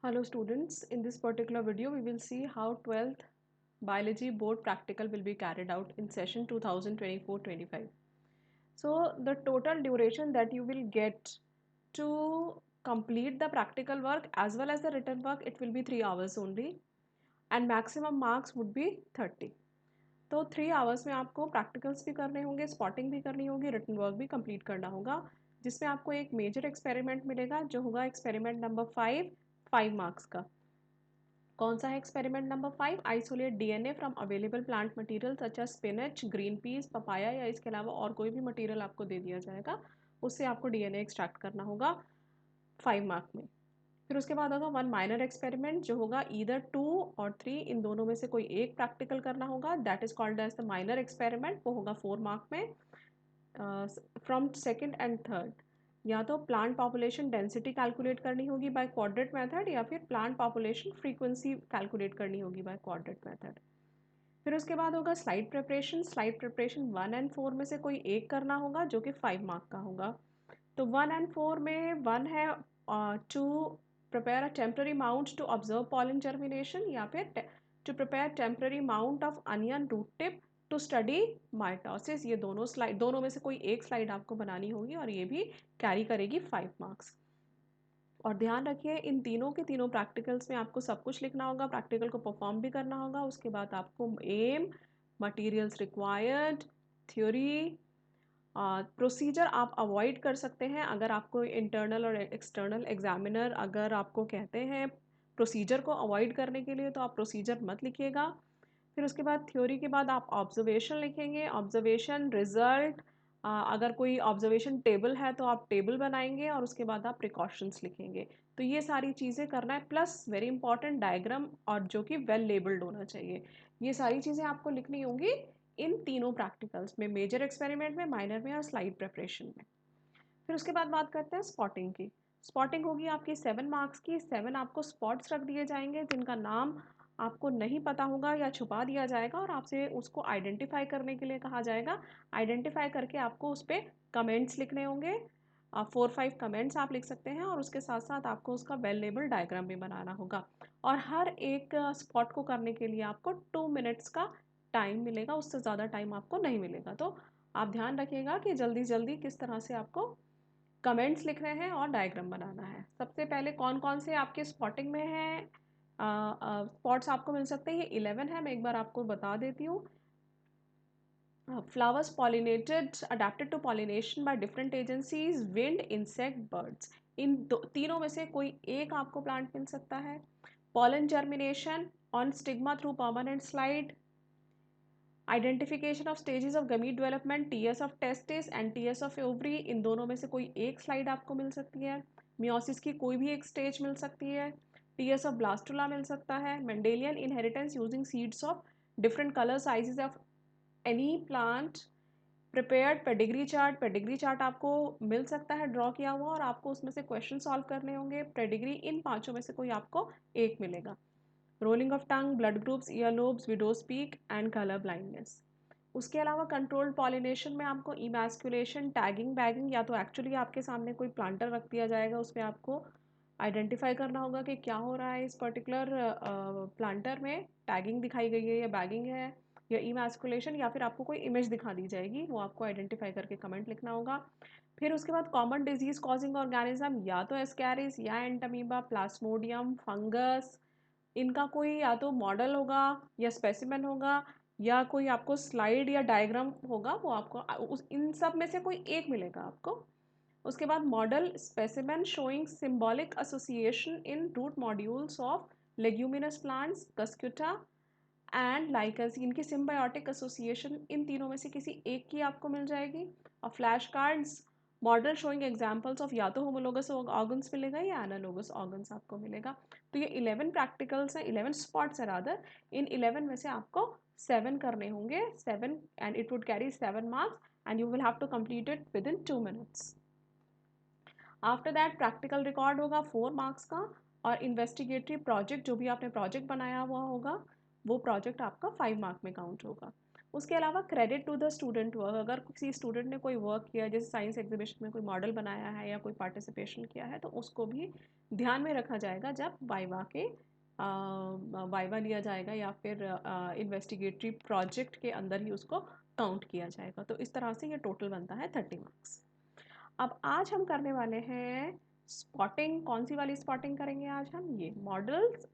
Hello students, in this particular video we will see how 12th biology board practical will be carried out in session 2024-25. So the total duration that you will get to complete the practical work as well as the written work, it will be 3 hours only and maximum marks would be 30. तो 3 hours में आपको practicals भी करने होंगे, spotting भी करनी होगी, written work भी कंप्लीट करना होगा, जिसमें आपको एक मेजर एक्सपेरिमेंट मिलेगा जो होगा एक्सपेरिमेंट नंबर 5 मार्क्स का। कौन सा है experiment number 5? Isolate DNA from available plant material such as spinach, green peas, papaya या इसके अलावा और कोई भी मटेरियल आपको दे दिया जाएगा, उससे आपको डीएनए एक्सट्रैक्ट करना होगा 5 मार्क में। फिर उसके बाद होगा वन माइनर एक्सपेरिमेंट जो होगा ईदर 2 और 3, इन दोनों में से कोई एक प्रैक्टिकल करना होगा, that is called as the minor experiment, वो होगा 4 मार्क में। फ्रॉम सेकेंड एंड थर्ड या तो प्लांट पॉपुलेशन डेंसिटी कैलकुलेट करनी होगी बाय क्वाड्रेट मेथड या फिर प्लांट पॉपुलेशन फ्रीक्वेंसी कैलकुलेट करनी होगी बाय क्वाड्रेट मेथड। फिर उसके बाद होगा स्लाइड प्रिपरेशन 1 एंड 4 में से कोई एक करना होगा जो कि 5 मार्क का होगा। तो 1 एंड 4 में 1 है to prepare a temporary mount to observe pollen germination या फिर to prepare temporary mount of onion root tip to study mitosis. ये दोनों में से कोई एक स्लाइड आपको बनानी होगी और ये भी कैरी करेगी 5 मार्क्स। और ध्यान रखिए इन तीनों के तीनों प्रैक्टिकल्स में आपको सब कुछ लिखना होगा, प्रैक्टिकल को परफॉर्म भी करना होगा। उसके बाद आपको aim, materials required, theory, procedure आप अवॉइड कर सकते हैं अगर आपको इंटरनल और एक्सटर्नल एग्जामिनर अगर आपको कहते हैं प्रोसीजर को अवॉइड करने के लिए तो आप प्रोसीजर मत लिखिएगा। फिर उसके बाद थ्योरी के बाद आप ऑब्जर्वेशन लिखेंगे, ऑब्जर्वेशन रिजल्ट, अगर कोई ऑब्जर्वेशन टेबल है तो आप टेबल बनाएंगे और उसके बाद आप प्रिकॉशंस लिखेंगे। तो ये सारी चीज़ें करना है, प्लस वेरी इंपॉर्टेंट डायग्राम और जो कि वेल लेबल्ड होना चाहिए। ये सारी चीज़ें आपको लिखनी होंगी इन तीनों प्रैक्टिकल्स में, मेजर एक्सपेरिमेंट में, माइनर में और स्लाइड प्रिपरेशन में। फिर उसके बाद बात करते हैं स्पॉटिंग की। स्पॉटिंग होगी आपकी 7 मार्क्स की। 7 आपको स्पॉट्स रख दिए जाएंगे जिनका नाम आपको नहीं पता होगा या छुपा दिया जाएगा और आपसे उसको आइडेंटिफाई करने के लिए कहा जाएगा। आइडेंटिफाई करके आपको उस पर कमेंट्स लिखने होंगे, 4-5 कमेंट्स आप लिख सकते हैं और उसके साथ साथ आपको उसका वेल लेबल डायग्राम भी बनाना होगा। और हर एक स्पॉट को करने के लिए आपको 2 मिनट्स का टाइम मिलेगा, उससे ज़्यादा टाइम आपको नहीं मिलेगा। तो आप ध्यान रखिएगा कि जल्दी जल्दी किस तरह से आपको कमेंट्स लिख रहे हैं और डायग्राम बनाना है। सबसे पहले कौन कौन से आपके स्पॉटिंग में हैं स्पॉट्स आपको मिल सकते हैं, ये 11 है, मैं एक बार आपको बता देती हूँ। Flowers pollinated adapted to pollination by different agencies, wind, insect, birds, इन तीनों में से कोई एक आपको प्लांट मिल सकता है। Pollen germination on stigma through permanent slide, identification of stages of gamete development, TS of testis and TS of ovary, इन दोनों में से कोई एक स्लाइड आपको मिल सकती है। मियोसिस की कोई भी एक स्टेज मिल सकती है। टीएस ऑफ ब्लास्टुला मिल सकता है। Mendelian inheritance using seeds of different colour sizes of any plant, prepared pedigree chart आपको मिल सकता है ड्रॉ किया हुआ और आपको उसमें से क्वेश्चन सॉल्व करने होंगे। पेडिग्री इन पांचों में से कोई आपको एक मिलेगा। Rolling of tongue, blood groups, year lobes, widows peak and colour blindness. उसके अलावा कंट्रोल्ड पॉलिनेशन में आपको इमैस्कुलेशन, टैगिंग, बैगिंग, या तो एक्चुअली आपके सामने कोई प्लांटर रख दिया जाएगा, उसमें आपको आइडेंटिफाई करना होगा कि क्या हो रहा है इस पर्टिकुलर प्लांटर में, टैगिंग दिखाई गई है या बैगिंग है या इमैस्कुलेशन, या फिर आपको कोई इमेज दिखा दी जाएगी, वो आपको आइडेंटिफाई करके कमेंट लिखना होगा। फिर उसके बाद कॉमन डिजीज कॉजिंग ऑर्गेनिज्म, या तो एस्कैरिस या एंटमीबा, प्लाज्मोडियम, फंगस, इनका कोई या तो मॉडल होगा या स्पेसिमेन होगा या कोई आपको स्लाइड या डायग्राम होगा, वो आपको इन सब में से कोई एक मिलेगा आपको। उसके बाद model specimen showing symbolic association in root modules of leguminous plants, Cuscuta and lichens, इनकी सिम्बायोटिक एसोसिएशन इन तीनों में से किसी एक की आपको मिल जाएगी। और flash cards model showing examples of या तो होमोलोगस ऑर्गन्स मिलेगा या एनालोगस ऑर्गन्स आपको मिलेगा। तो ये 11 प्रैक्टिकल्स हैं, 11 स्पॉट्स है रादर। इन 11 में से आपको 7 करने होंगे, 7, and it would carry 7 marks and you will have to complete it within 2 minutes. After that practical record होगा 4 मार्क्स का और इन्वेस्टिगेटरी प्रोजेक्ट, जो भी आपने प्रोजेक्ट बनाया हुआ होगा वो प्रोजेक्ट आपका 5 मार्क में काउंट होगा। उसके अलावा credit to the student work, अगर किसी स्टूडेंट ने कोई वर्क किया, जैसे साइंस एग्जीबिशन में कोई मॉडल बनाया है या कोई पार्टिसिपेशन किया है, तो उसको भी ध्यान में रखा जाएगा जब वाइवा लिया जाएगा या फिर इन्वेस्टिगेटरी प्रोजेक्ट के अंदर ही उसको काउंट किया जाएगा। तो इस तरह से ये टोटल बनता है 30 मार्क्स। अब आज हम करने वाले हैं स्पॉटिंग। कौन सी वाली स्पॉटिंग करेंगे आज हम? ये मॉडल्स